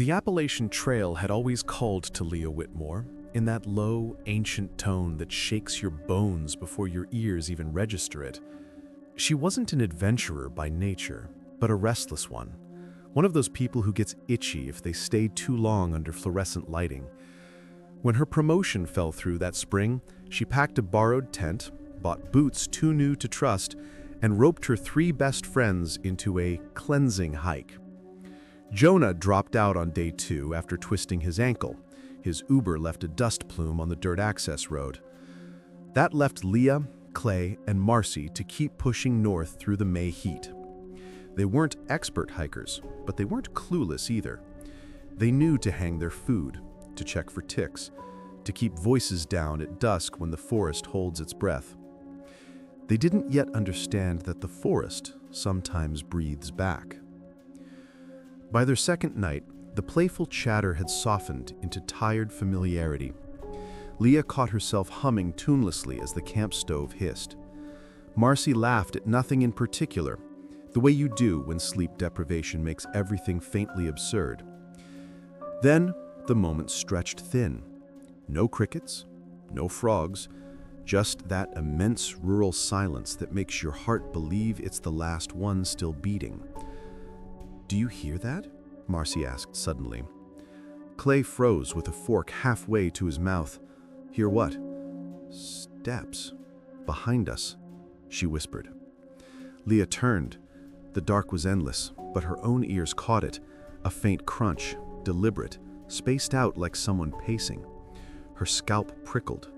The Appalachian Trail had always called to Leah Whitmore in that low, ancient tone that shakes your bones before your ears even register it. She wasn't an adventurer by nature, but a restless one of those people who gets itchy if they stay too long under fluorescent lighting. When her promotion fell through that spring, she packed a borrowed tent, bought boots too new to trust, and roped her 3 best friends into a cleansing hike. Jonah dropped out on day 2 after twisting his ankle. His Uber left a dust plume on the dirt access road. That left Leah, Clay, and Marcy to keep pushing north through the May heat. They weren't expert hikers, but they weren't clueless either. They knew to hang their food, to check for ticks, to keep voices down at dusk when the forest holds its breath. They didn't yet understand that the forest sometimes breathes back. By their second night, the playful chatter had softened into tired familiarity. Leah caught herself humming tunelessly as the camp stove hissed. Marcy laughed at nothing in particular, the way you do when sleep deprivation makes everything faintly absurd. Then, the moment stretched thin. No crickets, no frogs, just that immense rural silence that makes your heart believe it's the last one still beating. "Do you hear that?" Marcy asked suddenly. Clay froze with a fork halfway to his mouth. "Hear what?" "Steps. Behind us," she whispered. Leah turned. The dark was endless, but her own ears caught it, a faint crunch, deliberate, spaced out like someone pacing. Her scalp prickled.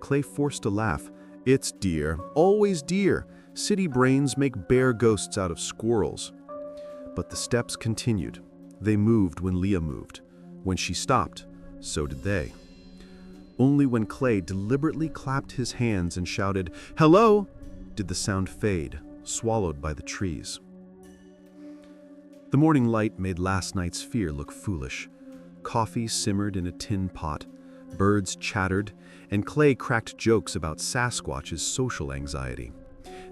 Clay forced a laugh. "It's deer, always deer. City brains make bear ghosts out of squirrels." But the steps continued. They moved when Leah moved. When she stopped, so did they. Only when Clay deliberately clapped his hands and shouted, "Hello!" did the sound fade, swallowed by the trees. The morning light made last night's fear look foolish. Coffee simmered in a tin pot, birds chattered, and Clay cracked jokes about Sasquatch's social anxiety.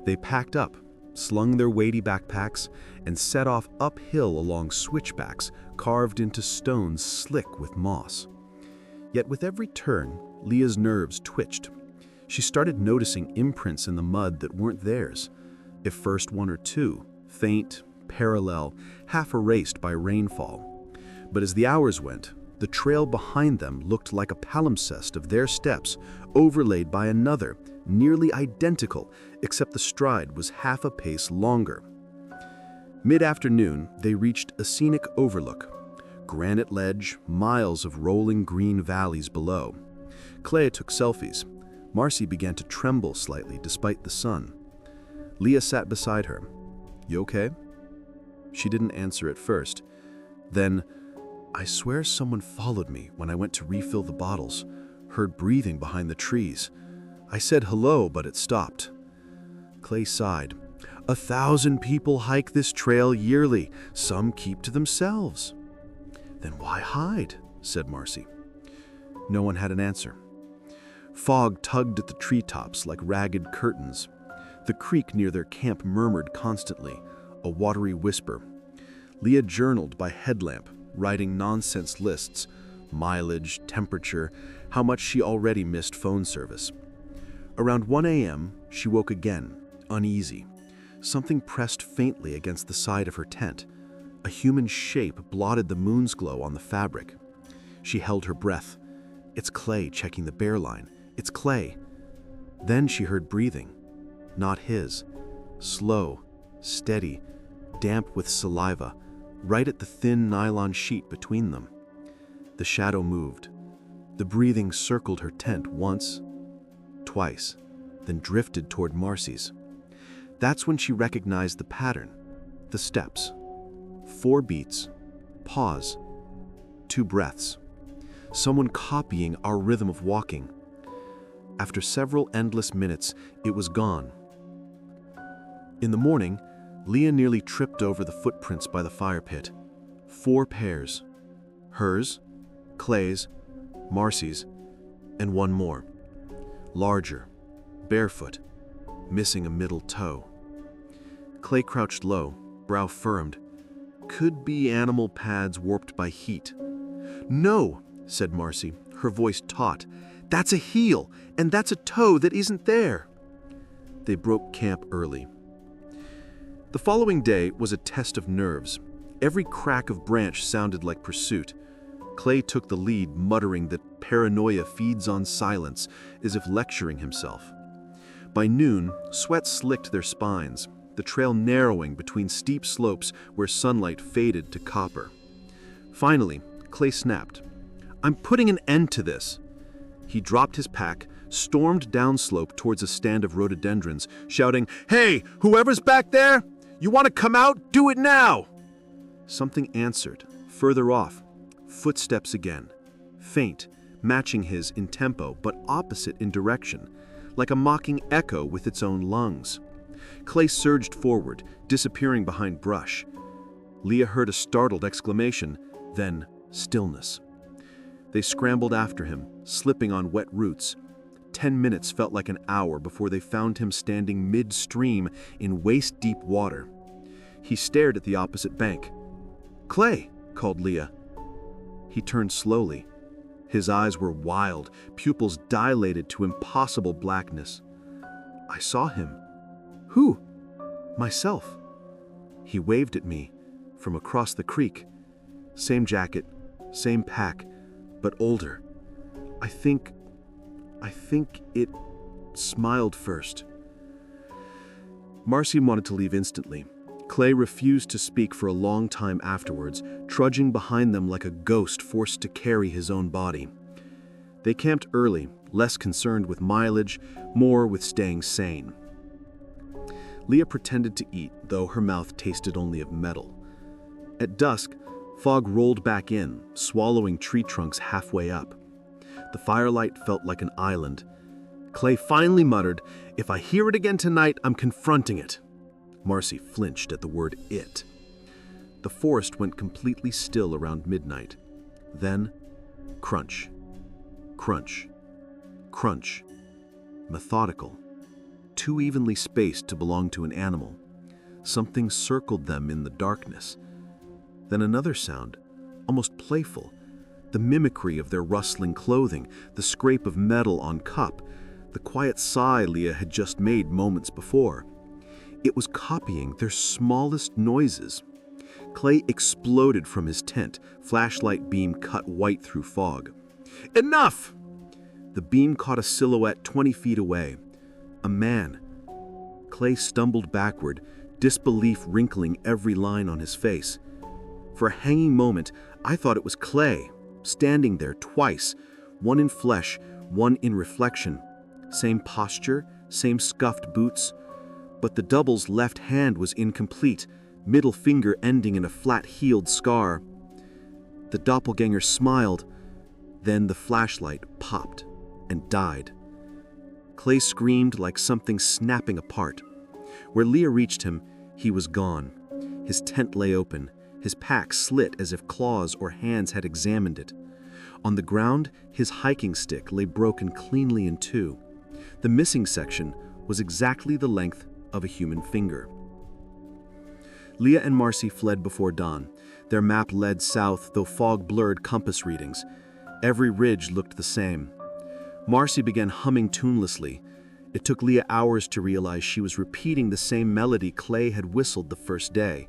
They packed up, slung their weighty backpacks, and set off uphill along switchbacks carved into stones slick with moss. Yet with every turn, Leah's nerves twitched. She started noticing imprints in the mud that weren't theirs. At first 1 or 2, faint, parallel, half erased by rainfall. But as the hours went, the trail behind them looked like a palimpsest of their steps, overlaid by another, nearly identical, except the stride was half a pace longer. Mid-afternoon, they reached a scenic overlook. Granite ledge, miles of rolling green valleys below. Clay took selfies. Marcy began to tremble slightly despite the sun. Leah sat beside her. "You okay?" She didn't answer at first. Then, "I swear someone followed me when I went to refill the bottles. Heard breathing behind the trees. I said hello, but it stopped." Clay sighed. 1,000 people hike this trail yearly. Some keep to themselves." "Then why hide?" said Marcy. No one had an answer. Fog tugged at the treetops like ragged curtains. The creek near their camp murmured constantly, a watery whisper. Leah journaled by headlamp, writing nonsense lists, mileage, temperature, how much she already missed phone service. Around 1 a.m., she woke again, uneasy. Something pressed faintly against the side of her tent. A human shape blotted the moon's glow on the fabric. She held her breath. It's Clay checking the bear line. It's Clay. Then she heard breathing. Not his. Slow, steady, damp with saliva, right at the thin nylon sheet between them. The shadow moved. The breathing circled her tent once, twice, then drifted toward Marcy's. That's when she recognized the pattern, the steps. 4 beats, pause, 2 breaths. Someone copying our rhythm of walking. After several endless minutes, it was gone. In the morning, Leah nearly tripped over the footprints by the fire pit. 4 pairs. Hers, Clay's, Marcy's, and one more. Larger, barefoot, missing a middle toe. Clay crouched low, brow firmed. Could be animal pads warped by heat. "No," said Marcy, her voice taut. "That's a heel, and that's a toe that isn't there." They broke camp early. The following day was a test of nerves. Every crack of branch sounded like pursuit. Clay took the lead, muttering that paranoia feeds on silence, as if lecturing himself. By noon, sweat slicked their spines, the trail narrowing between steep slopes where sunlight faded to copper. Finally, Clay snapped. "I'm putting an end to this." He dropped his pack, stormed downslope towards a stand of rhododendrons, shouting, "Hey, whoever's back there! You want to come out? Do it now!" Something answered, further off. Footsteps again. Faint, matching his in tempo, but opposite in direction, like a mocking echo with its own lungs. Clay surged forward, disappearing behind brush. Leah heard a startled exclamation, then stillness. They scrambled after him, slipping on wet roots. 10 minutes felt like an hour before they found him standing midstream in waist-deep water. He stared at the opposite bank. "Clay!" called Leah. He turned slowly. His eyes were wild, pupils dilated to impossible blackness. "I saw him." "Who?" "Myself." He waved at me from across the creek. Same jacket, same pack, but older. I think it smiled first. Marcy wanted to leave instantly. Clay refused to speak for a long time afterwards, trudging behind them like a ghost forced to carry his own body. They camped early, less concerned with mileage, more with staying sane. Leah pretended to eat, though her mouth tasted only of metal. At dusk, fog rolled back in, swallowing tree trunks halfway up. The firelight felt like an island. Clay finally muttered, "If I hear it again tonight, I'm confronting it." Marcy flinched at the word "it." The forest went completely still around midnight. Then, crunch, crunch, crunch. Methodical. Too evenly spaced to belong to an animal. Something circled them in the darkness. Then another sound, almost playful. The mimicry of their rustling clothing, the scrape of metal on cup, the quiet sigh Leah had just made moments before. It was copying their smallest noises. Clay exploded from his tent, flashlight beam cut white through fog. "Enough!" The beam caught a silhouette 20 feet away. A man. Clay stumbled backward, disbelief wrinkling every line on his face. For a hanging moment, I thought it was Clay, standing there twice, one in flesh, one in reflection. Same posture, same scuffed boots. But the double's left hand was incomplete, middle finger ending in a flat-heeled scar. The doppelganger smiled, then the flashlight popped and died. Clay screamed like something snapping apart. Where Leah reached him, he was gone. His tent lay open, his pack slit as if claws or hands had examined it. On the ground, his hiking stick lay broken cleanly in two. The missing section was exactly the length of a human finger. Leah and Marcy fled before dawn. Their map led south, though fog blurred compass readings. Every ridge looked the same. Marcy began humming tunelessly. It took Leah hours to realize she was repeating the same melody Clay had whistled the first day.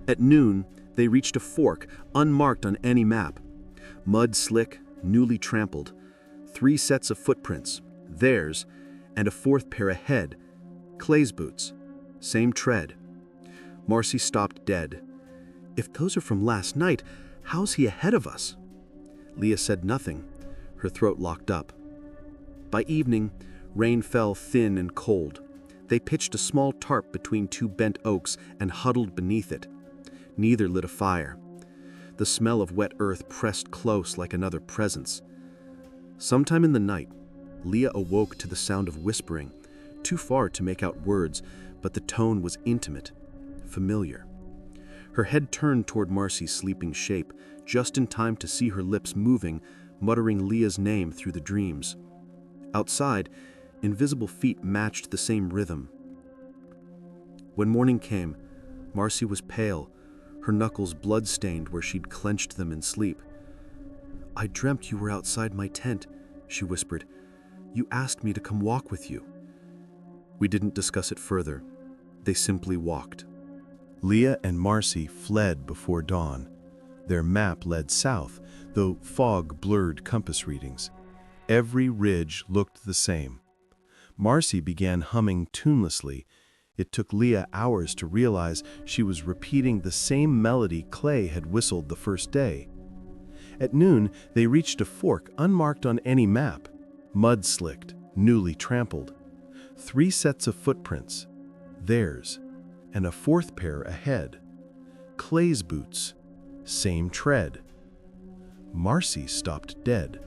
At noon, they reached a fork, unmarked on any map. Mud slick, newly trampled. 3 sets of footprints, theirs, and a 4th pair ahead. Clay's boots, same tread. Marcy stopped dead. "If those are from last night, how's he ahead of us?" Leah said nothing, her throat locked up. By evening, rain fell thin and cold. They pitched a small tarp between 2 bent oaks and huddled beneath it. Neither lit a fire. The smell of wet earth pressed close like another presence. Sometime in the night, Leah awoke to the sound of whispering, too far to make out words, but the tone was intimate, familiar. Her head turned toward Marcy's sleeping shape, just in time to see her lips moving, muttering Leah's name through the dreams. Outside, invisible feet matched the same rhythm. When morning came, Marcy was pale, her knuckles blood-stained where she'd clenched them in sleep. "I dreamt you were outside my tent," she whispered. "You asked me to come walk with you." We didn't discuss it further. They simply walked. Leah and Marcy fled before dawn. Their map led south, though fog blurred compass readings. Every ridge looked the same. Marcy began humming tunelessly. It took Leah hours to realize she was repeating the same melody Clay had whistled the first day. At noon, they reached a fork unmarked on any map, mud-slicked, newly trampled. 3 sets of footprints, theirs, and a 4th pair ahead. Clay's boots, same tread. Marcy stopped dead.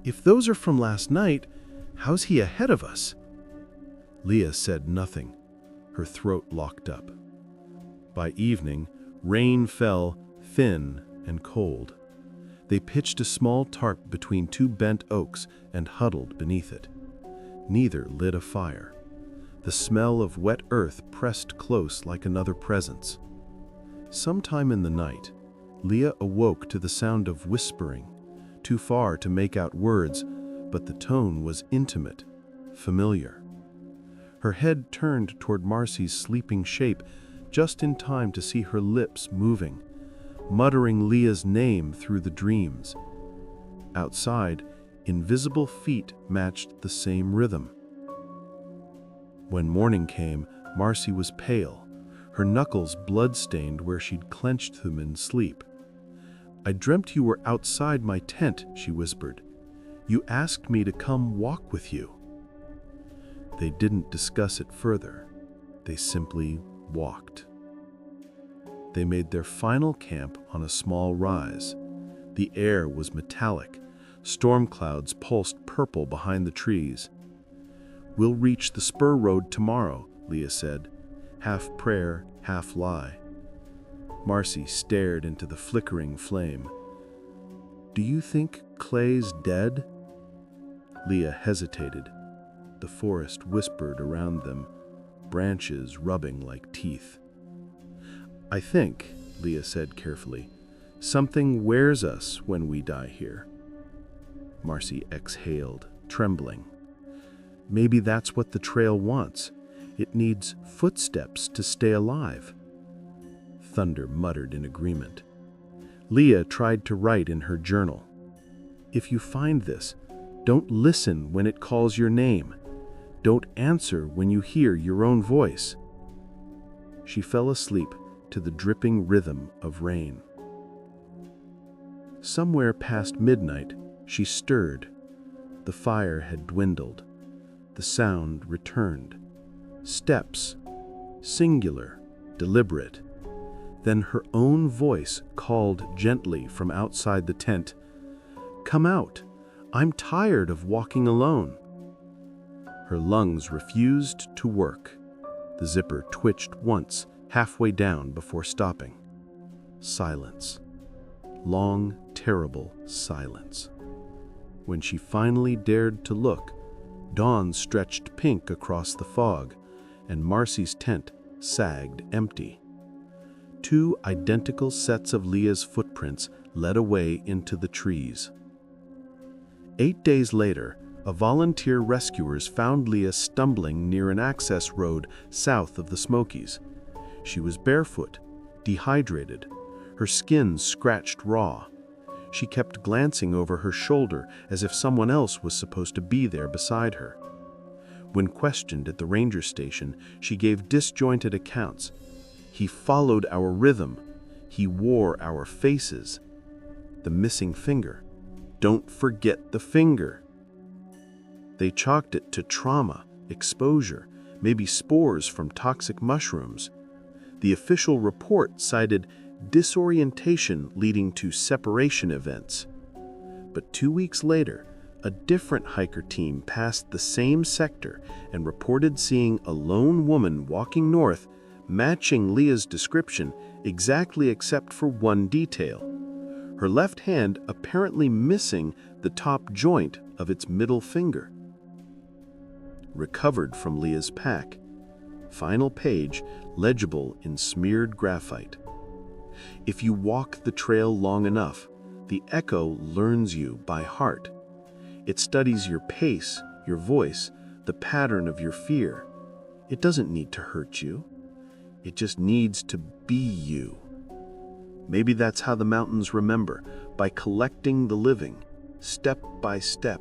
"If those are from last night, how's he ahead of us?" Leah said nothing, her throat locked up. By evening, rain fell, thin and cold. They pitched a small tarp between 2 bent oaks and huddled beneath it. Neither lit a fire. The smell of wet earth pressed close like another presence. Sometime in the night, Leah awoke to the sound of whispering, too far to make out words, but the tone was intimate, familiar. Her head turned toward Marcy's sleeping shape just in time to see her lips moving, muttering Leah's name through the dreams. Outside, invisible feet matched the same rhythm. When morning came, Marcy was pale, her knuckles blood-stained where she'd clenched them in sleep. "I dreamt you were outside my tent," she whispered. "You asked me to come walk with you." They didn't discuss it further. They simply walked. They made their final camp on a small rise. The air was metallic. Storm clouds pulsed purple behind the trees. "We'll reach the spur road tomorrow," Leah said, half prayer, half lie. Marcy stared into the flickering flame. "Do you think Clay's dead?" Leah hesitated. The forest whispered around them, branches rubbing like teeth. "I think," Leah said carefully, "something wears us when we die here." Marcy exhaled, trembling. "Maybe that's what the trail wants. It needs footsteps to stay alive." Thunder muttered in agreement. Leah tried to write in her journal. "If you find this, don't listen when it calls your name. Don't answer when you hear your own voice." She fell asleep to the dripping rhythm of rain. Somewhere past midnight, she stirred. The fire had dwindled. The sound returned. Steps, singular, deliberate. Then her own voice called gently from outside the tent. "Come out. I'm tired of walking alone." Her lungs refused to work. The zipper twitched once, halfway down before stopping. Silence. Long, terrible silence. When she finally dared to look, dawn stretched pink across the fog, and Marcy's tent sagged empty. 2 identical sets of Leah's footprints led away into the trees. 8 days later, a volunteer rescuers found Leah stumbling near an access road south of the Smokies. She was barefoot, dehydrated, her skin scratched raw. She kept glancing over her shoulder as if someone else was supposed to be there beside her. When questioned at the ranger station, she gave disjointed accounts. "He followed our rhythm. He wore our faces. The missing finger. Don't forget the finger." They chalked it to trauma, exposure, maybe spores from toxic mushrooms. The official report cited disorientation leading to separation events. But 2 weeks later, a different hiker team passed the same sector and reported seeing a lone woman walking north, matching Leah's description exactly except for one detail. Her left hand apparently missing the top joint of its middle finger. Recovered from Leah's pack. Final page, legible in smeared graphite. If you walk the trail long enough, the echo learns you by heart. It studies your pace, your voice, the pattern of your fear. It doesn't need to hurt you. It just needs to be you. Maybe that's how the mountains remember, by collecting the living, step by step.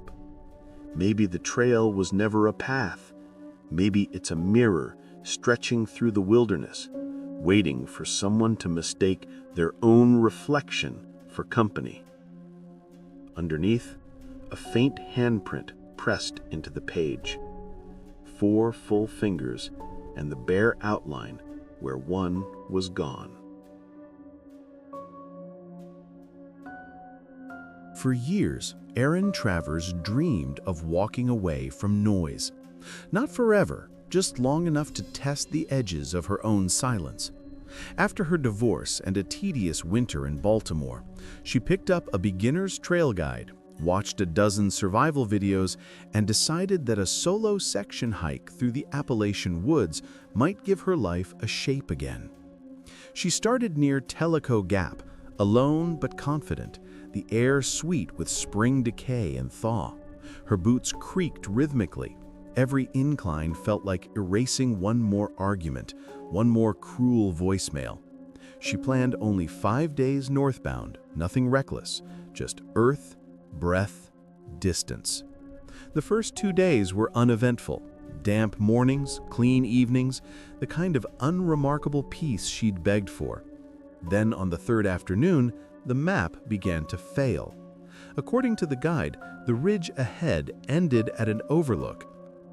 Maybe the trail was never a path. Maybe it's a mirror stretching through the wilderness, waiting for someone to mistake their own reflection for company. Underneath, a faint handprint pressed into the page. 4 full fingers and the bare outline where one was gone. For years, Erin Travers dreamed of walking away from noise. Not forever, just long enough to test the edges of her own silence. After her divorce and a tedious winter in Baltimore, she picked up a beginner's trail guide, watched a dozen survival videos, and decided that a solo section hike through the Appalachian woods might give her life a shape again. She started near Tellico Gap, alone but confident, the air sweet with spring decay and thaw. Her boots creaked rhythmically. Every incline felt like erasing one more argument, one more cruel voicemail. She planned only 5 days northbound, nothing reckless, just earth, breath, distance. The first 2 days were uneventful. Damp mornings, clean evenings, the kind of unremarkable peace she'd begged for. Then on the 3rd afternoon, the map began to fail. According to the guide, the ridge ahead ended at an overlook.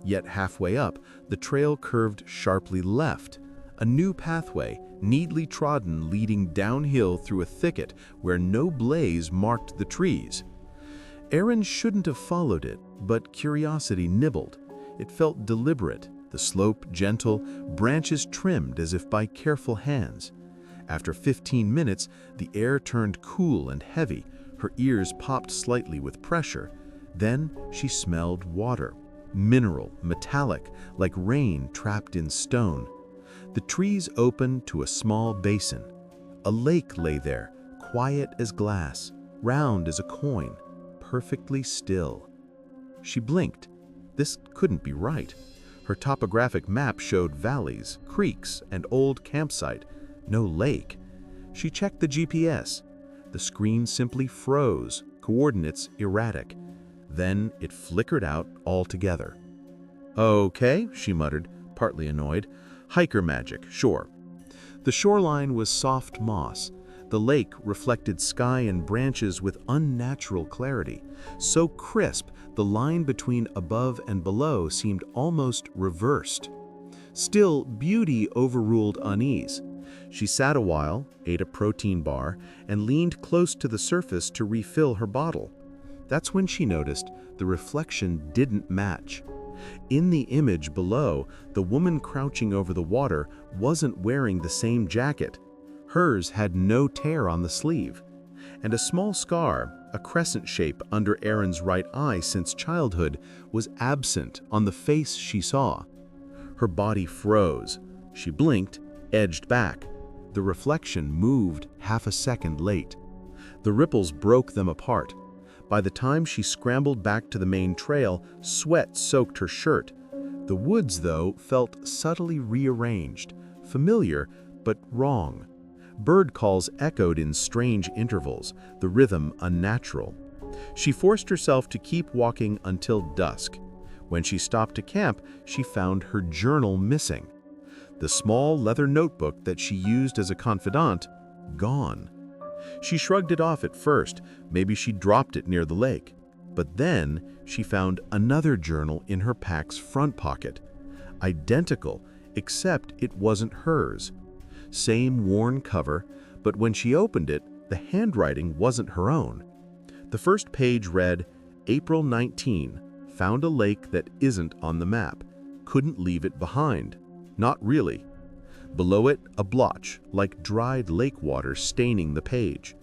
Yet halfway up, the trail curved sharply left, a new pathway, neatly trodden, leading downhill through a thicket where no blaze marked the trees. Erin shouldn't have followed it, but curiosity nibbled. It felt deliberate, the slope gentle, branches trimmed as if by careful hands. After 15 minutes, the air turned cool and heavy. Her ears popped slightly with pressure. Then she smelled water. Mineral, metallic, like rain trapped in stone. The trees opened to a small basin. A lake lay there, quiet as glass, round as a coin, perfectly still. She blinked. This couldn't be right. Her topographic map showed valleys, creeks, and old campsite, no lake. She checked the GPS. The screen simply froze, coordinates erratic. Then it flickered out altogether. "Okay," she muttered, partly annoyed. "Hiker magic, sure." The shoreline was soft moss. The lake reflected sky and branches with unnatural clarity. So crisp, the line between above and below seemed almost reversed. Still, beauty overruled unease. She sat a while, ate a protein bar, and leaned close to the surface to refill her bottle. That's when she noticed the reflection didn't match. In the image below, the woman crouching over the water wasn't wearing the same jacket. Hers had no tear on the sleeve. And a small scar, a crescent shape under Erin's right eye since childhood, was absent on the face she saw. Her body froze. She blinked, edged back. The reflection moved half a second late. The ripples broke them apart. By the time she scrambled back to the main trail, sweat soaked her shirt. The woods, though, felt subtly rearranged, familiar but wrong. Bird calls echoed in strange intervals, the rhythm unnatural. She forced herself to keep walking until dusk. When she stopped to camp, she found her journal missing. The small leather notebook that she used as a confidant, gone. She shrugged it off at first, maybe she dropped it near the lake. But then she found another journal in her pack's front pocket. Identical, except it wasn't hers. Same worn cover, but when she opened it, the handwriting wasn't her own. The first page read, "April 19, found a lake that isn't on the map. Couldn't leave it behind. Not really." Below it, a blotch, like dried lake water staining the page.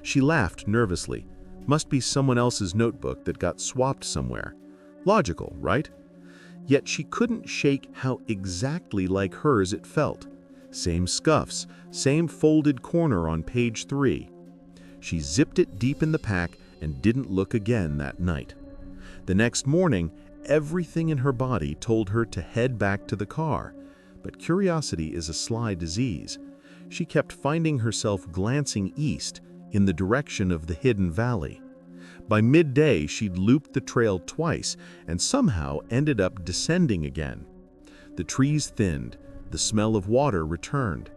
She laughed nervously. Must be someone else's notebook that got swapped somewhere. Logical, right? Yet she couldn't shake how exactly like hers it felt. Same scuffs, same folded corner on page 3. She zipped it deep in the pack and didn't look again that night. The next morning, everything in her body told her to head back to the car, but curiosity is a sly disease. She kept finding herself glancing east in the direction of the hidden valley. By midday, she'd looped the trail twice and somehow ended up descending again. The trees thinned, the smell of water returned.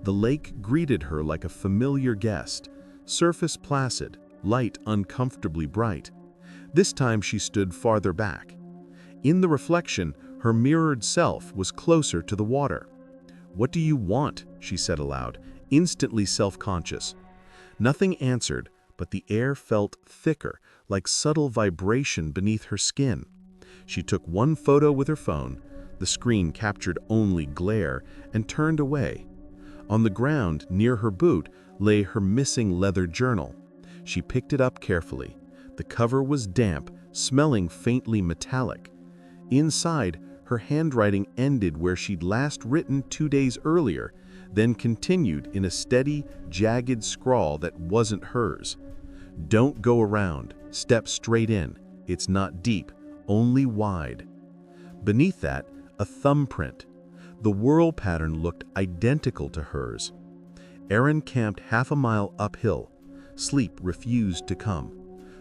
The lake greeted her like a familiar guest, surface placid, light uncomfortably bright. This time she stood farther back. In the reflection, her mirrored self was closer to the water. "What do you want?" she said aloud, instantly self-conscious. Nothing answered, but the air felt thicker, like subtle vibration beneath her skin. She took one photo with her phone. The screen captured only glare, and turned away. On the ground near her boot lay her missing leather journal. She picked it up carefully. The cover was damp, smelling faintly metallic. Inside, her handwriting ended where she'd last written 2 days earlier, then continued in a steady, jagged scrawl that wasn't hers. "Don't go around. Step straight in. It's not deep, only wide." Beneath that, a thumbprint. The whorl pattern looked identical to hers. Erin camped half a mile uphill. Sleep refused to come.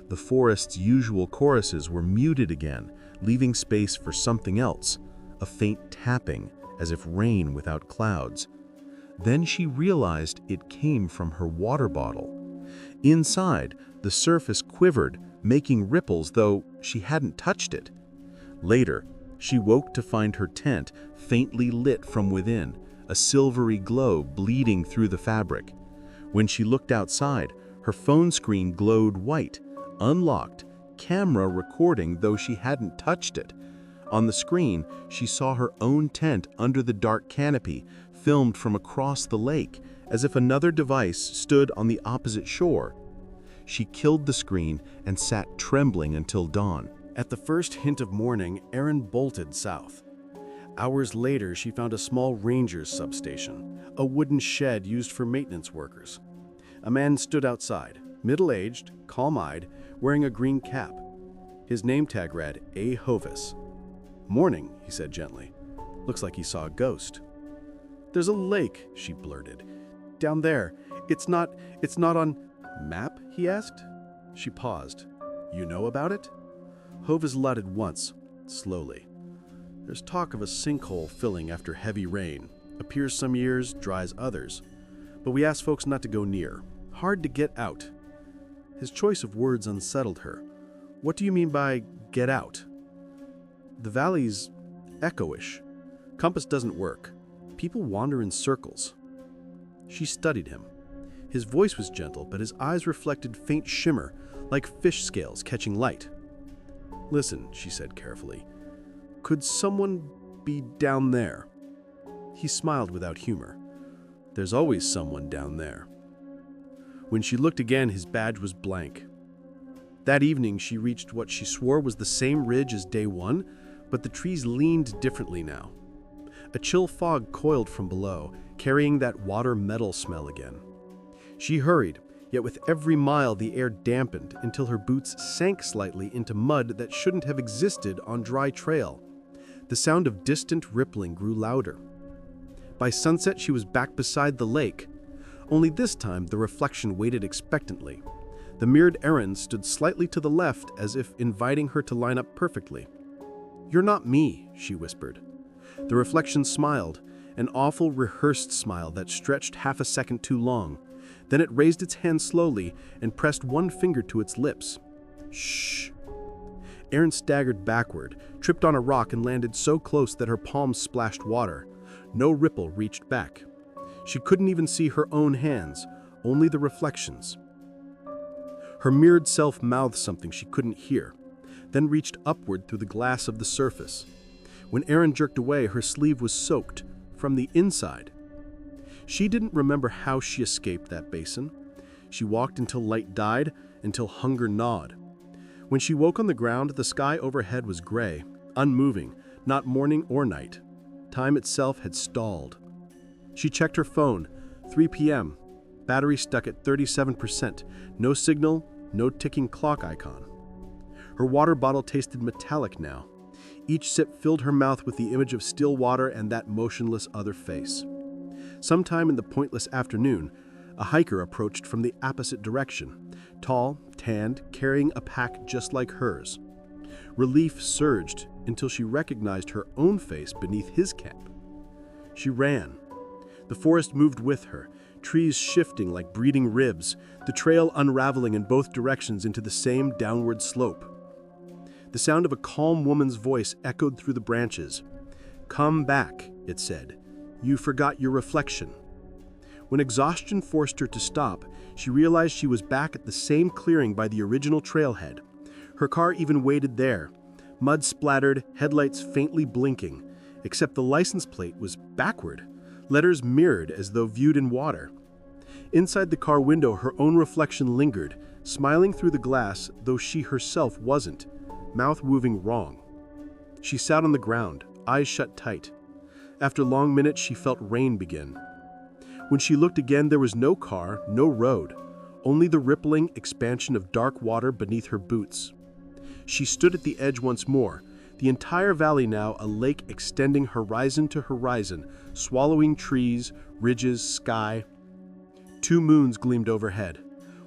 The forest's usual choruses were muted again, leaving space for something else, a faint tapping, as if rain without clouds. Then she realized it came from her water bottle. Inside, the surface quivered, making ripples, though she hadn't touched it. Later, she woke to find her tent faintly lit from within, a silvery glow bleeding through the fabric. When she looked outside, her phone screen glowed white, unlocked, camera recording though she hadn't touched it. On the screen, she saw her own tent under the dark canopy, filmed from across the lake, as if another device stood on the opposite shore. She killed the screen and sat trembling until dawn. At the first hint of morning, Erin bolted south. Hours later, she found a small ranger's substation, a wooden shed used for maintenance workers. A man stood outside, middle-aged, calm-eyed, wearing a green cap. His name tag read, A. Hovis. "Morning," he said gently. "Looks like he saw a ghost." "There's a lake," she blurted. "Down there. It's not on..." "Map?" he asked. She paused. "You know about it?" Hovis nodded once, slowly. "There's talk of a sinkhole filling after heavy rain. Appears some years, dries others. But we ask folks not to go near. Hard to get out." His choice of words unsettled her. "What do you mean by get out?" "The valley's echoish. Compass doesn't work. People wander in circles." She studied him. His voice was gentle, but his eyes reflected faint shimmer, like fish scales catching light. "Listen," she said carefully. "Could someone be down there?" He smiled without humor. "There's always someone down there." When she looked again, his badge was blank. That evening, she reached what she swore was the same ridge as day one, but the trees leaned differently now. A chill fog coiled from below, carrying that water metal smell again. She hurried, yet with every mile the air dampened until her boots sank slightly into mud that shouldn't have existed on dry trail. The sound of distant rippling grew louder. By sunset, she was back beside the lake. Only this time, the reflection waited expectantly. The mirrored Erin stood slightly to the left, as if inviting her to line up perfectly. "You're not me," she whispered. The reflection smiled, an awful rehearsed smile that stretched half a second too long. Then it raised its hand slowly and pressed one finger to its lips. "Shh." Erin staggered backward, tripped on a rock and landed so close that her palms splashed water. No ripple reached back. She couldn't even see her own hands, only the reflections. Her mirrored self mouthed something she couldn't hear, then reached upward through the glass of the surface. When Erin jerked away, her sleeve was soaked from the inside. She didn't remember how she escaped that basin. She walked until light died, until hunger gnawed. When she woke on the ground, the sky overhead was gray, unmoving, not morning or night. Time itself had stalled. She checked her phone. 3 p.m. Battery stuck at 37%. No signal, no ticking clock icon. Her water bottle tasted metallic now. Each sip filled her mouth with the image of still water and that motionless other face. Sometime in the pointless afternoon, a hiker approached from the opposite direction, tall, tanned, carrying a pack just like hers. Relief surged until she recognized her own face beneath his cap. She ran. The forest moved with her, trees shifting like breeding ribs, the trail unraveling in both directions into the same downward slope. The sound of a calm woman's voice echoed through the branches. "Come back," it said. "You forgot your reflection." When exhaustion forced her to stop, she realized she was back at the same clearing by the original trailhead. Her car even waited there, mud-splattered, headlights faintly blinking, except the license plate was backward, letters mirrored as though viewed in water. Inside the car window, her own reflection lingered, smiling through the glass, though she herself wasn't, mouth moving wrong. She sat on the ground, eyes shut tight. After long minutes, she felt rain begin. When she looked again, there was no car, no road, only the rippling expansion of dark water beneath her boots. She stood at the edge once more, the entire valley now a lake extending horizon to horizon, swallowing trees, ridges, sky. 2 moons gleamed overhead,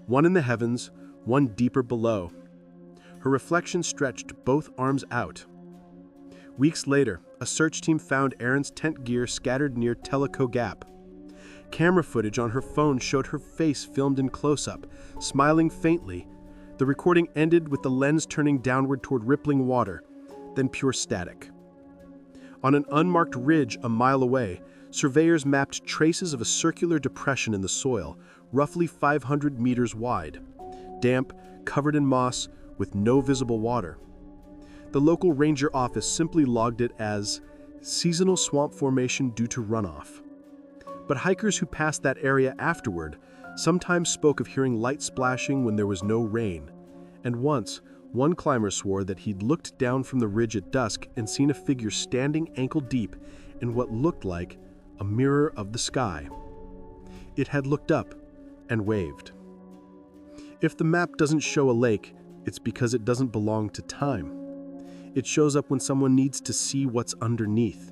one in the heavens, one deeper below. Her reflection stretched both arms out. Weeks later, a search team found Erin's tent gear scattered near Tellico Gap. Camera footage on her phone showed her face filmed in close-up, smiling faintly. The recording ended with the lens turning downward toward rippling water, then pure static. On an unmarked ridge a mile away, surveyors mapped traces of a circular depression in the soil, roughly 500 meters wide. Damp, covered in moss, with no visible water. The local ranger office simply logged it as seasonal swamp formation due to runoff. But hikers who passed that area afterward sometimes spoke of hearing light splashing when there was no rain. And once, one climber swore that he'd looked down from the ridge at dusk and seen a figure standing ankle-deep in what looked like a mirror of the sky. It had looked up and waved. If the map doesn't show a lake, it's because it doesn't belong to time. It shows up when someone needs to see what's underneath.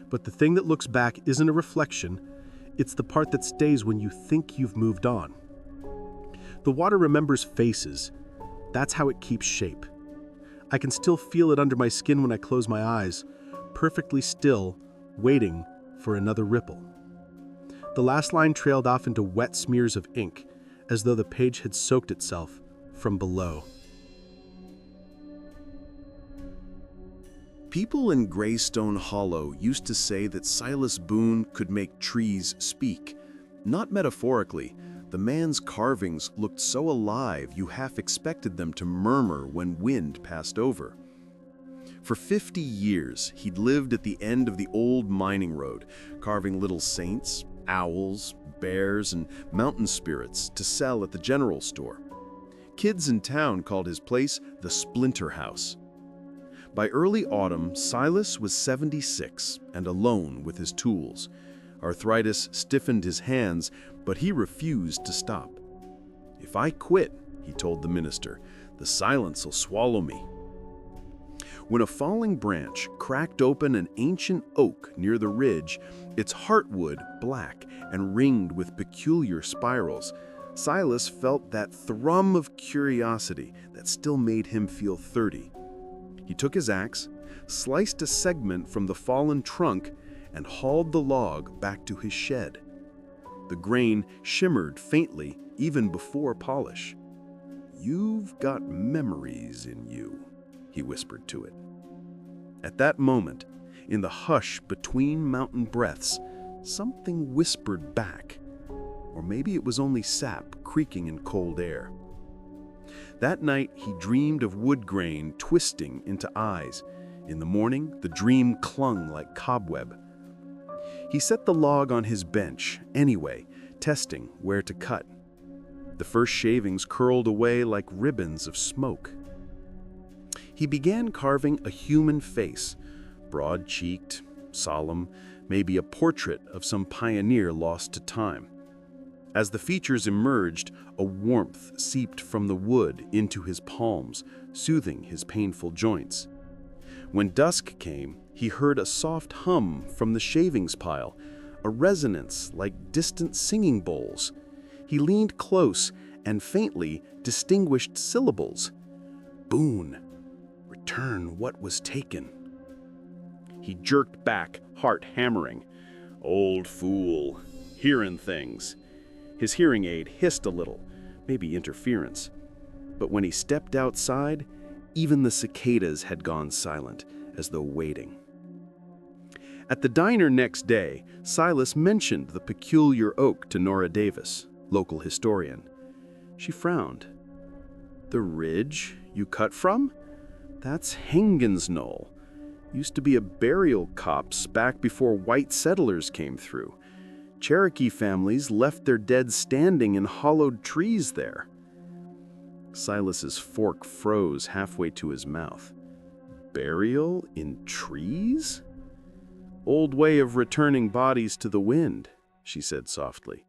But the thing that looks back isn't a reflection, it's the part that stays when you think you've moved on. The water remembers faces. That's how it keeps shape. I can still feel it under my skin when I close my eyes, perfectly still, waiting for another ripple. The last line trailed off into wet smears of ink, as though the page had soaked itself from below. People in Greystone Hollow used to say that Silas Boone could make trees speak. Not metaphorically. The man's carvings looked so alive you half expected them to murmur when wind passed over. For 50 years, he'd lived at the end of the old mining road, carving little saints, owls, bears, and mountain spirits to sell at the general store. Kids in town called his place the Splinter House. By early autumn, Silas was 76 and alone with his tools. Arthritis stiffened his hands, but he refused to stop. "If I quit," he told the minister, "the silence'll swallow me." When a falling branch cracked open an ancient oak near the ridge, its heartwood black and ringed with peculiar spirals, Silas felt that thrum of curiosity that still made him feel 30. He took his axe, sliced a segment from the fallen trunk, and hauled the log back to his shed. The grain shimmered faintly even before polish. "You've got memories in you," he whispered to it. At that moment, in the hush between mountain breaths, something whispered back. Or maybe it was only sap creaking in cold air. That night, he dreamed of wood grain twisting into eyes. In the morning, the dream clung like cobweb. He set the log on his bench anyway, testing where to cut. The first shavings curled away like ribbons of smoke. He began carving a human face, broad-cheeked, solemn, maybe a portrait of some pioneer lost to time. As the features emerged, a warmth seeped from the wood into his palms, soothing his painful joints. When dusk came, he heard a soft hum from the shavings pile, a resonance like distant singing bowls. He leaned close and faintly distinguished syllables. "Boon, return what was taken." He jerked back, heart hammering. Old fool, hearing things. His hearing aid hissed a little, maybe interference. But when he stepped outside, even the cicadas had gone silent, as though waiting. At the diner next day, Silas mentioned the peculiar oak to Nora Davis, local historian. She frowned. "The ridge you cut from? That's Hengen's Knoll. Used to be a burial copse back before white settlers came through. Cherokee families left their dead standing in hollowed trees there." Silas's fork froze halfway to his mouth. Burial in trees? "Old way of returning bodies to the wind," she said softly.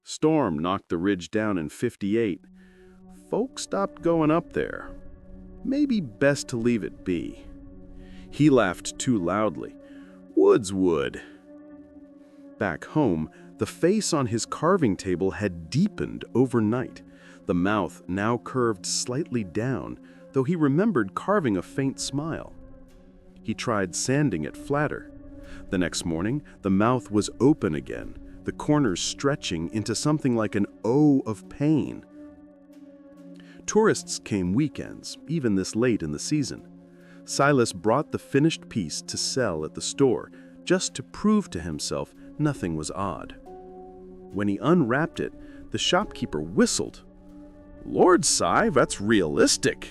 "Storm knocked the ridge down in '58. Folks stopped going up there. Maybe best to leave it be." He laughed too loudly. "Wood's wood." Back home, the face on his carving table had deepened overnight. The mouth now curved slightly down, though he remembered carving a faint smile. He tried sanding it flatter. The next morning, the mouth was open again, the corners stretching into something like an O of pain. Tourists came weekends, even this late in the season. Silas brought the finished piece to sell at the store, just to prove to himself nothing was odd. When he unwrapped it, the shopkeeper whistled. "Lord, Si, that's realistic."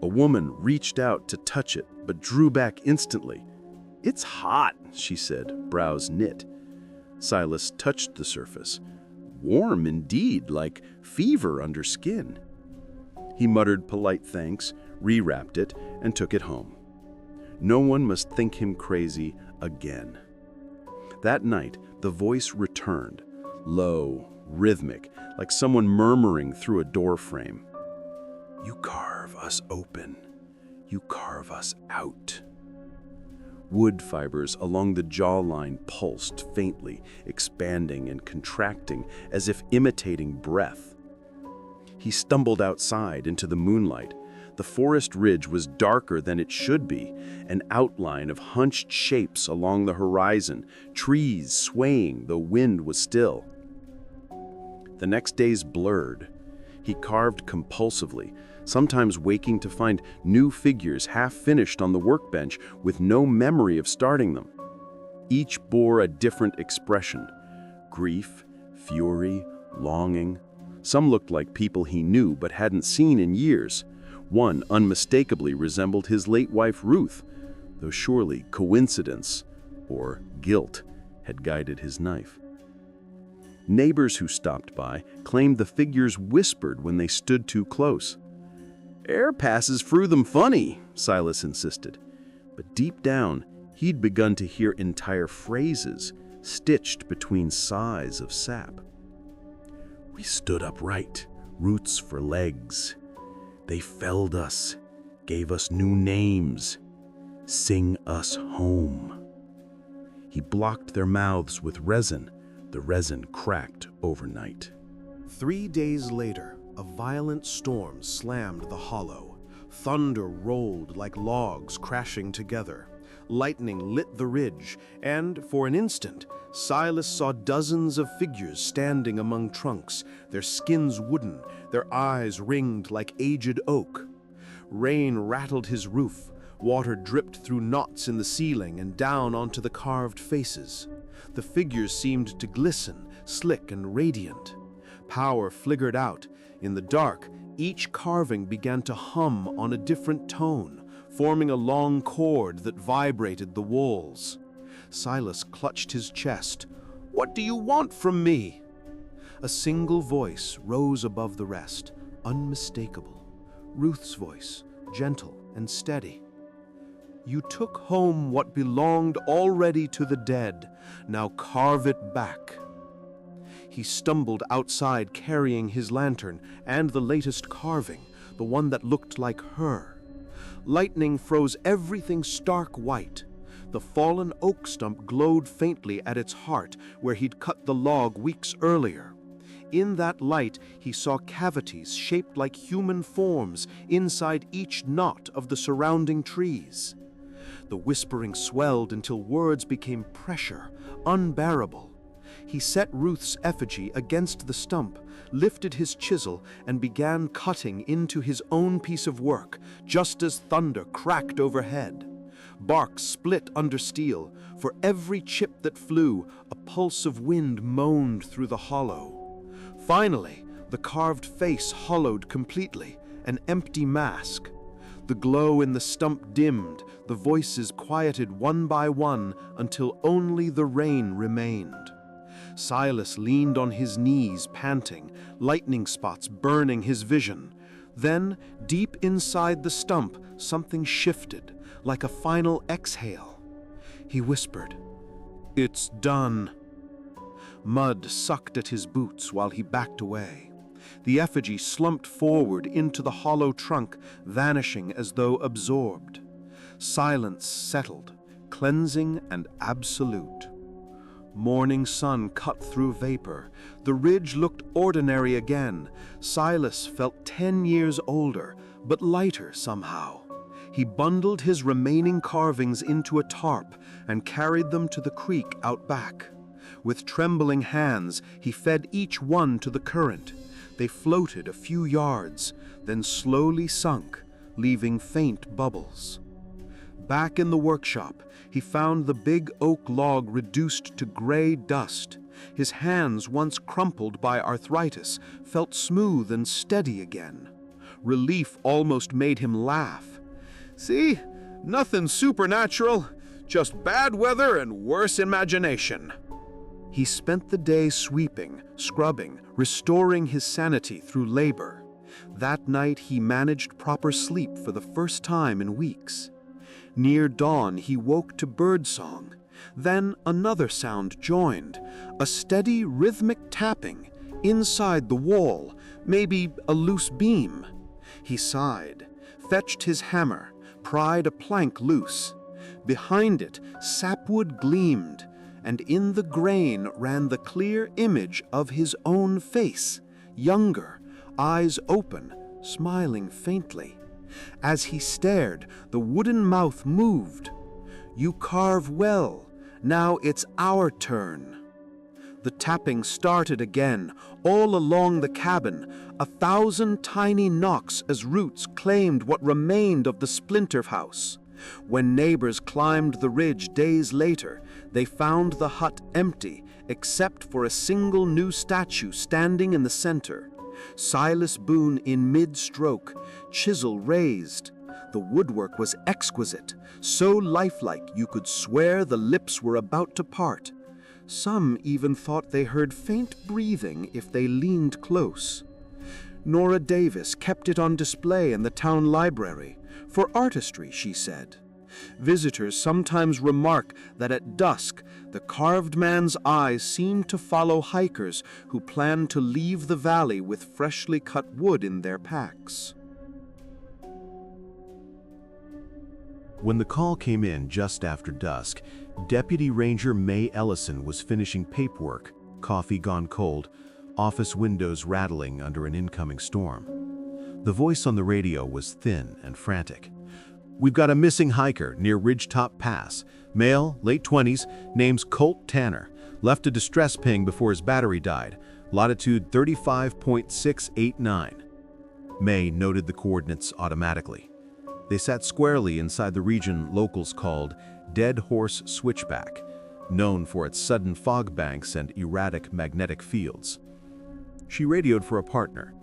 A woman reached out to touch it, but drew back instantly. "It's hot," she said, brows knit. Silas touched the surface. Warm indeed, like fever under skin. He muttered polite thanks, rewrapped it, and took it home. No one must think him crazy again. That night, the voice returned, low, rhythmic, like someone murmuring through a doorframe. "You carve us open. You carve us out." Wood fibers along the jawline pulsed faintly, expanding and contracting as if imitating breath. He stumbled outside into the moonlight. The forest ridge was darker than it should be, an outline of hunched shapes along the horizon, trees swaying though wind was still. The next days blurred. He carved compulsively, sometimes waking to find new figures half-finished on the workbench with no memory of starting them. Each bore a different expression: grief, fury, longing. Some looked like people he knew but hadn't seen in years. One unmistakably resembled his late wife Ruth, though surely coincidence, or guilt, had guided his knife. Neighbors who stopped by claimed the figures whispered when they stood too close. "Air passes through them funny," Silas insisted. But deep down, he'd begun to hear entire phrases stitched between sighs of sap. "We stood upright, roots for legs. They felled us, gave us new names, sing us home." He blocked their mouths with resin. The resin cracked overnight. 3 days later, a violent storm slammed the hollow. Thunder rolled like logs crashing together. Lightning lit the ridge, and for an instant, Silas saw dozens of figures standing among trunks, their skins wooden, their eyes ringed like aged oak. Rain rattled his roof. Water dripped through knots in the ceiling and down onto the carved faces. The figures seemed to glisten, slick and radiant. Power flickered out. In the dark, each carving began to hum on a different tone, forming a long chord that vibrated the walls. Silas clutched his chest. "What do you want from me?" A single voice rose above the rest, unmistakable. Ruth's voice, gentle and steady. You took home what belonged already to the dead. Now carve it back." He stumbled outside carrying his lantern and the latest carving, the one that looked like her. Lightning froze everything stark white. The fallen oak stump glowed faintly at its heart where he'd cut the log weeks earlier. In that light, he saw cavities shaped like human forms inside each knot of the surrounding trees. The whispering swelled until words became pressure, unbearable. He set Ruth's effigy against the stump, lifted his chisel, and began cutting into his own piece of work, just as thunder cracked overhead. Bark split under steel. For every chip that flew, a pulse of wind moaned through the hollow. Finally, the carved face hollowed completely, an empty mask. The glow in the stump dimmed, the voices quieted one by one until only the rain remained. Silas leaned on his knees, panting, lightning spots burning his vision. Then, deep inside the stump, something shifted, like a final exhale. He whispered, "It's done." Mud sucked at his boots while he backed away. The effigy slumped forward into the hollow trunk, vanishing as though absorbed. Silence settled, cleansing and absolute. Morning sun cut through vapor. The ridge looked ordinary again. Silas felt 10 years older, but lighter somehow. He bundled his remaining carvings into a tarp and carried them to the creek out back. With trembling hands, he fed each one to the current. They floated a few yards, then slowly sunk, leaving faint bubbles. Back in the workshop, he found the big oak log reduced to gray dust. His hands, once crumpled by arthritis, felt smooth and steady again. Relief almost made him laugh. "See? Nothing supernatural, just bad weather and worse imagination." He spent the day sweeping, scrubbing, restoring his sanity through labor. That night he managed proper sleep for the first time in weeks. Near dawn he woke to birdsong. Then another sound joined, a steady rhythmic tapping, inside the wall, maybe a loose beam. He sighed, fetched his hammer, pried a plank loose. Behind it, sapwood gleamed, and in the grain ran the clear image of his own face, younger, eyes open, smiling faintly. As he stared, the wooden mouth moved. "You carve well. Now it's our turn." The tapping started again, all along the cabin, 1,000 tiny knocks as roots claimed what remained of the splinter house. When neighbors climbed the ridge days later, they found the hut empty except for a single new statue standing in the center. Silas Boone in mid-stroke, chisel raised. The woodwork was exquisite, so lifelike you could swear the lips were about to part. Some even thought they heard faint breathing if they leaned close. Nora Davis kept it on display in the town library, for artistry, she said. Visitors sometimes remark that at dusk, the carved man's eyes seem to follow hikers who plan to leave the valley with freshly cut wood in their packs. When the call came in just after dusk, Deputy Ranger May Ellison was finishing paperwork, coffee gone cold, office windows rattling under an incoming storm. The voice on the radio was thin and frantic. "We've got a missing hiker near Ridgetop Pass. Male, late 20s, name's Colt Tanner. Left a distress ping before his battery died. Latitude 35.689. May noted the coordinates automatically. They sat squarely inside the region locals called Dead Horse Switchback, known for its sudden fog banks and erratic magnetic fields. She radioed for a partner.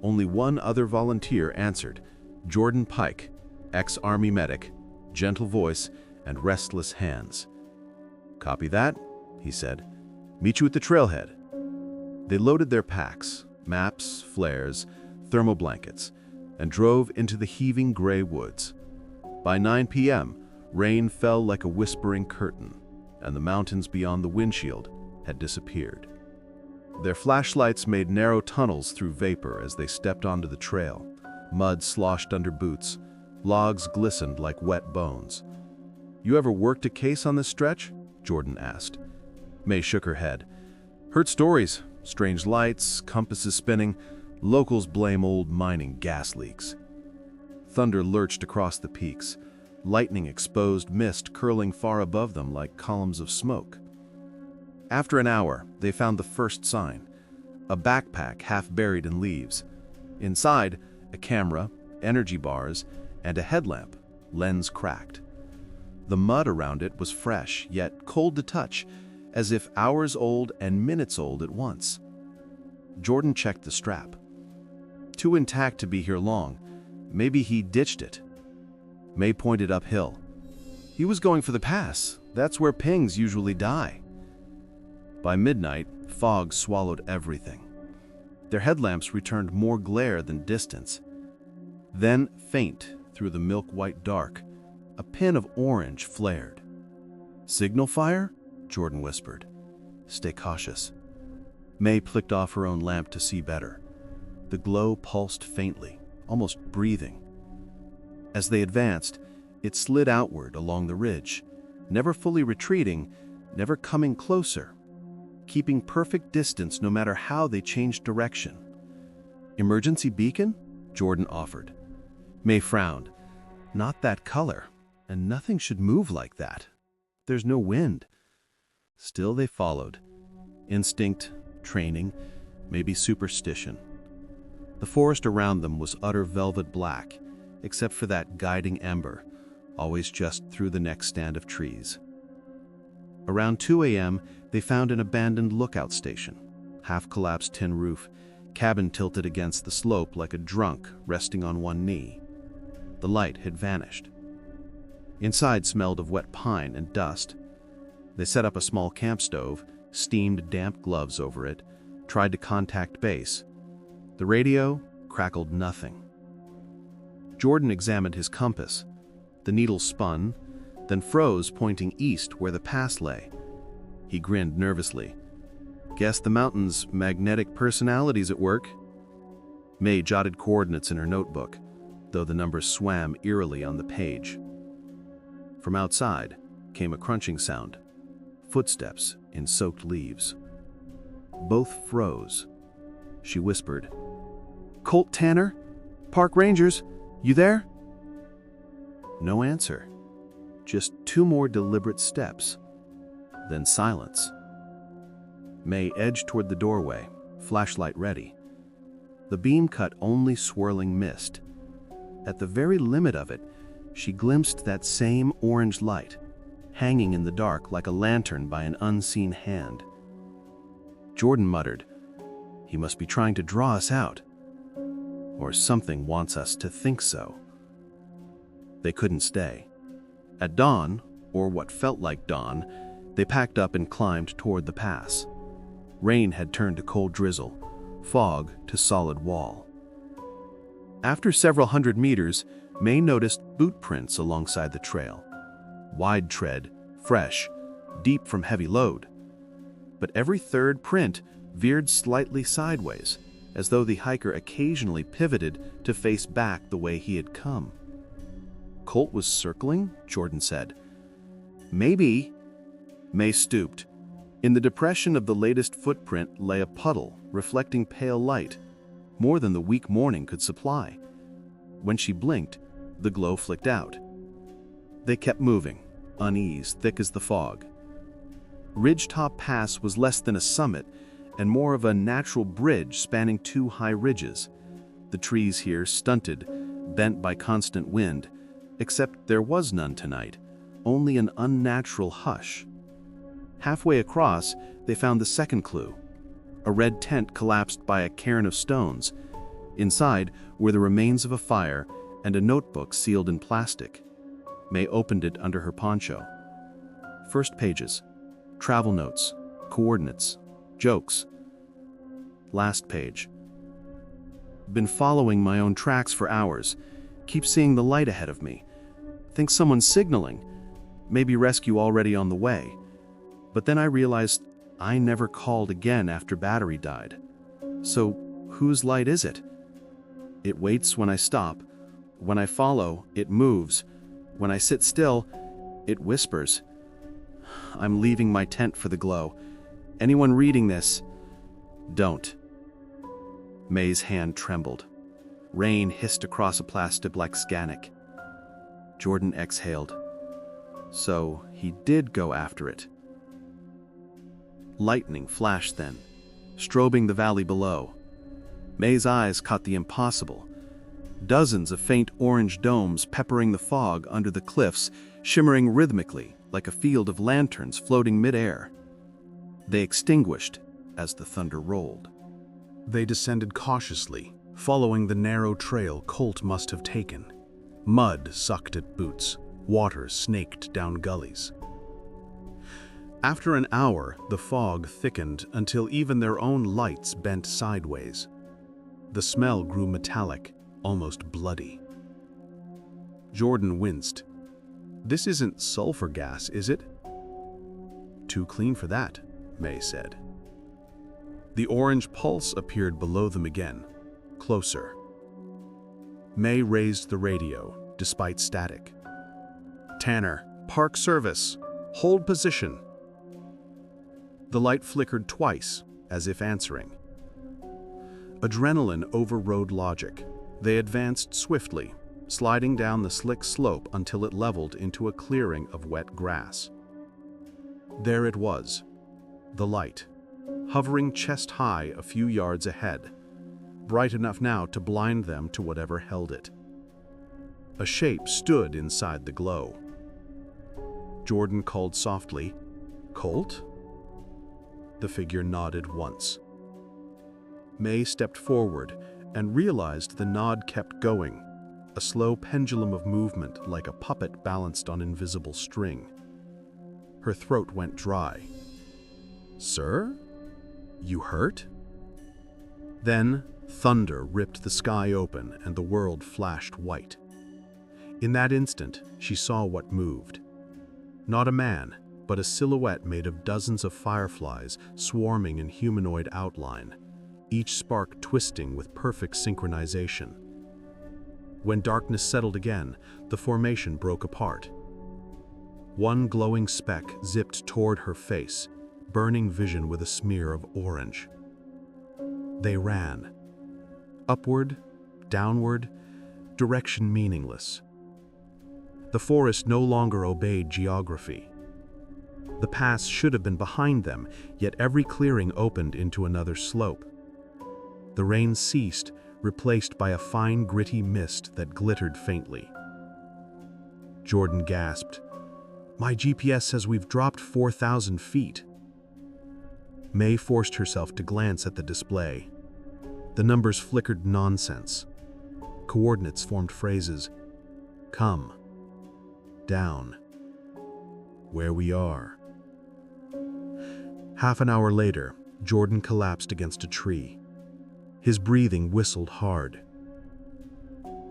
Only one other volunteer answered, Jordan Pike, ex-Army medic, gentle voice and restless hands. "Copy that," he said. "Meet you at the trailhead." They loaded their packs, maps, flares, thermal blankets, and drove into the heaving gray woods. By 9 p.m., Rain fell like a whispering curtain, and the mountains beyond the windshield had disappeared. Their flashlights made narrow tunnels through vapor as they stepped onto the trail. Mud sloshed under boots. Logs glistened like wet bones. "You ever worked a case on this stretch?" Jordan asked. May shook her head. "Heard stories. Strange lights, compasses spinning. Locals blame old mining gas leaks." Thunder lurched across the peaks. Lightning exposed mist curling far above them like columns of smoke. After an hour, they found the first sign. A backpack half buried in leaves. Inside, a camera, energy bars, and a headlamp, lens cracked. The mud around it was fresh, yet cold to touch, as if hours old and minutes old at once. Jordan checked the strap. Too intact to be here long. Maybe he ditched it. May pointed uphill. "He was going for the pass. That's where pings usually die." By midnight, fog swallowed everything. Their headlamps returned more glare than distance. Then, faint through the milk-white dark, a pin of orange flared. "Signal fire?" Jordan whispered. "Stay cautious." May flicked off her own lamp to see better. The glow pulsed faintly, almost breathing. As they advanced, it slid outward along the ridge, never fully retreating, never coming closer, keeping perfect distance no matter how they changed direction. "Emergency beacon?" Jordan offered. May frowned. "Not that color, and nothing should move like that. There's no wind." Still they followed. Instinct, training, maybe superstition. The forest around them was utter velvet black, except for that guiding ember, always just through the next stand of trees. Around 2 a.m., they found an abandoned lookout station, half-collapsed tin roof, cabin tilted against the slope like a drunk resting on one knee. The light had vanished. Inside smelled of wet pine and dust. They set up a small camp stove, steamed damp gloves over it, tried to contact base. The radio crackled nothing. Jordan examined his compass. The needle spun, then froze, pointing east where the pass lay. He grinned nervously. "Guess the mountain's magnetic personality's at work." May jotted coordinates in her notebook, though the numbers swam eerily on the page. From outside came a crunching sound. Footsteps in soaked leaves. Both froze. She whispered, "Colt Tanner? Park Rangers? You there?" No answer. Just 2 more deliberate steps. Then silence. May edged toward the doorway, flashlight ready. The beam cut only swirling mist. At the very limit of it, she glimpsed that same orange light, hanging in the dark like a lantern by an unseen hand. Jordan muttered, "He must be trying to draw us out. Or something wants us to think so." They couldn't stay. At dawn, or what felt like dawn, they packed up and climbed toward the pass. Rain had turned to cold drizzle, fog to solid wall. After several hundred meters, May noticed boot prints alongside the trail. Wide tread, fresh, deep from heavy load. But every third print veered slightly sideways, as though the hiker occasionally pivoted to face back the way he had come. "Colt was circling?" Jordan said. "Maybe." May stooped. In the depression of the latest footprint lay a puddle, reflecting pale light, more than the weak morning could supply. When she blinked, the glow flicked out. They kept moving, unease thick as the fog. Ridgetop Pass was less than a summit, and more of a natural bridge spanning 2 high ridges. The trees here stunted, bent by constant wind, except there was none tonight, only an unnatural hush. Halfway across, they found the second clue. A red tent collapsed by a cairn of stones. Inside were the remains of a fire and a notebook sealed in plastic. May opened it under her poncho. First pages. Travel notes, coordinates, jokes. Last page. "Been following my own tracks for hours. Keep seeing the light ahead of me. Think someone's signaling. maybe rescue already on the way. But then I realized I never called again after battery died. So, whose light is it? It waits when I stop. When I follow, it moves. When I sit still, it whispers. I'm leaving my tent for the glow. Anyone reading this, don't. May's hand trembled. Rain hissed across a plastic like Scannic. Jordan exhaled. So he did go after it. Lightning flashed then, strobing the valley below. May's eyes caught the impossible. Dozens of faint orange domes peppering the fog under the cliffs, shimmering rhythmically like a field of lanterns floating mid-air. They extinguished as the thunder rolled. They descended cautiously, following the narrow trail Colt must have taken. Mud sucked at boots, water snaked down gullies. After an hour, the fog thickened until even their own lights bent sideways. The smell grew metallic, almost bloody. Jordan winced. This isn't sulfur gas, is it? Too clean for that, May said. The orange pulse appeared below them again, closer. May raised the radio, despite static. Tanner, Park Service, hold position. The light flickered twice, as if answering. Adrenaline overrode logic. They advanced swiftly, sliding down the slick slope until it leveled into a clearing of wet grass. There it was, the light, hovering chest-high a few yards ahead, bright enough now to blind them to whatever held it. A shape stood inside the glow. Jordan called softly, "Colt?" The figure nodded once. May stepped forward and realized the nod kept going, a slow pendulum of movement like a puppet balanced on invisible string. Her throat went dry. "Sir? You hurt?" Then thunder ripped the sky open and the world flashed white. In that instant, she saw what moved. Not a man, but a silhouette made of dozens of fireflies swarming in humanoid outline, each spark twisting with perfect synchronization. When darkness settled again, the formation broke apart. One glowing speck zipped toward her face, burning vision with a smear of orange. They ran. Upward, downward, direction meaningless. The forest no longer obeyed geography. The pass should have been behind them, yet every clearing opened into another slope. The rain ceased, replaced by a fine gritty mist that glittered faintly. Jordan gasped. "My GPS says we've dropped 4,000 feet. May forced herself to glance at the display. The numbers flickered nonsense. Coordinates formed phrases. Come. Down. Where we are. Half an hour later, Jordan collapsed against a tree. His breathing whistled hard.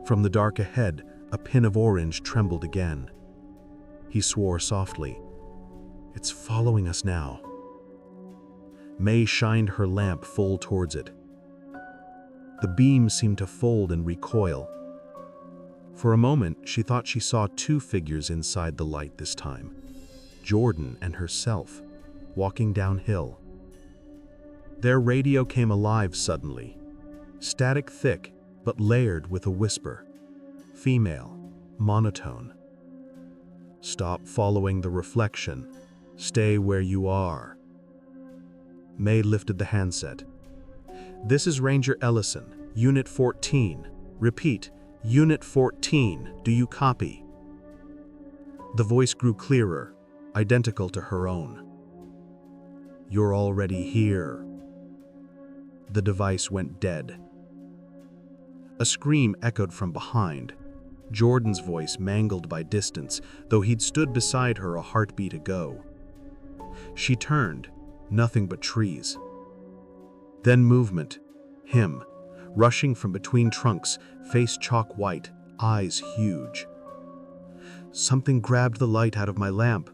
From the dark ahead, a pin of orange trembled again. He swore softly. "It's following us now." May shined her lamp full towards it. The beam seemed to fold and recoil. For a moment, she thought she saw two figures inside the light this time. Jordan and herself, walking downhill. Their radio came alive suddenly. Static thick, but layered with a whisper. Female, monotone. "Stop following the reflection. Stay where you are." May lifted the handset. "This is Ranger Ellison, Unit 14. Repeat, Unit 14. Do you copy?" The voice grew clearer, identical to her own. "You're already here." The device went dead. A scream echoed from behind. Jordan's voice mangled by distance, though he'd stood beside her a heartbeat ago. She turned, nothing but trees. Then movement. Him, rushing from between trunks, face chalk white, eyes huge. Something grabbed the light out of my lamp."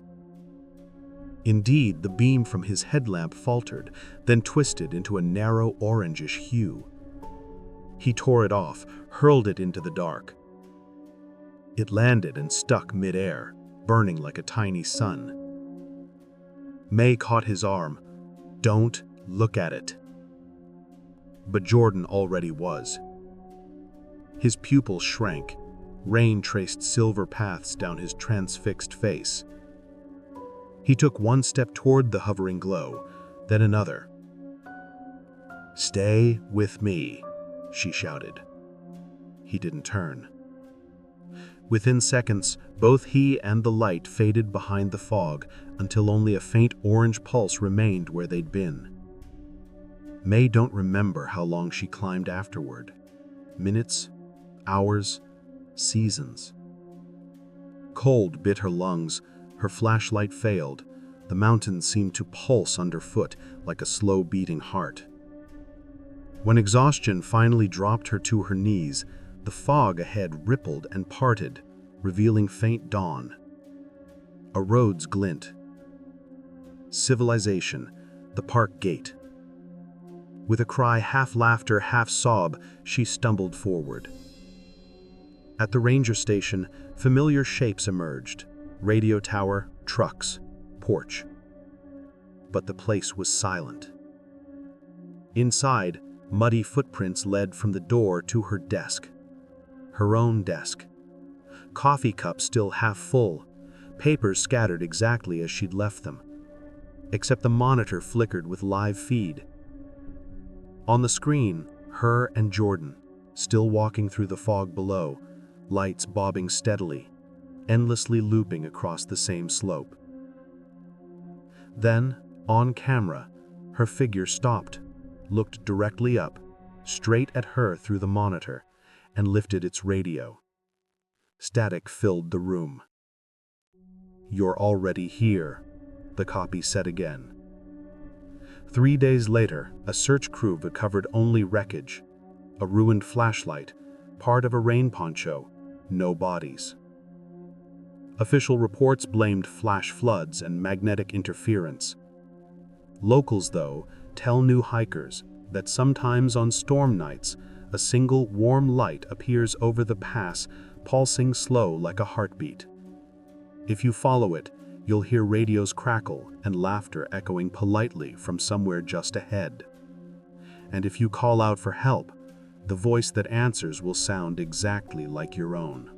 Indeed, the beam from his headlamp faltered, then twisted into a narrow orangish hue. He tore it off, hurled it into the dark. It landed and stuck mid-air, burning like a tiny sun. May caught his arm. "Don't look at it." But Jordan already was. His pupils shrank. Rain traced silver paths down his transfixed face. He took one step toward the hovering glow, then another. "Stay with me," she shouted. He didn't turn. Within seconds, both he and the light faded behind the fog until only a faint orange pulse remained where they'd been. May don't remember how long she climbed afterward. Minutes, hours, seasons. Cold bit her lungs, her flashlight failed, the mountains seemed to pulse underfoot like a slow-beating heart. When exhaustion finally dropped her to her knees, the fog ahead rippled and parted, revealing faint dawn. A road's glint. Civilization, the park gate. With a cry half laughter, half sob, she stumbled forward. At the ranger station, familiar shapes emerged. Radio tower, trucks, porch. But the place was silent. Inside, muddy footprints led from the door to her desk. Her own desk. Coffee cup still half full, papers scattered exactly as she'd left them. Except the monitor flickered with live feed. On the screen, her and Jordan, still walking through the fog below, lights bobbing steadily, endlessly looping across the same slope. Then, on camera, her figure stopped, looked directly up, straight at her through the monitor, and lifted its radio. Static filled the room. "You're already here," the copy said again. 3 days later, a search crew recovered only wreckage, a ruined flashlight, part of a rain poncho, no bodies. Official reports blamed flash floods and magnetic interference. Locals, though, tell new hikers that sometimes on storm nights, a single warm light appears over the pass, pulsing slow like a heartbeat. If you follow it, you'll hear radios crackle and laughter echoing politely from somewhere just ahead. And if you call out for help, the voice that answers will sound exactly like your own.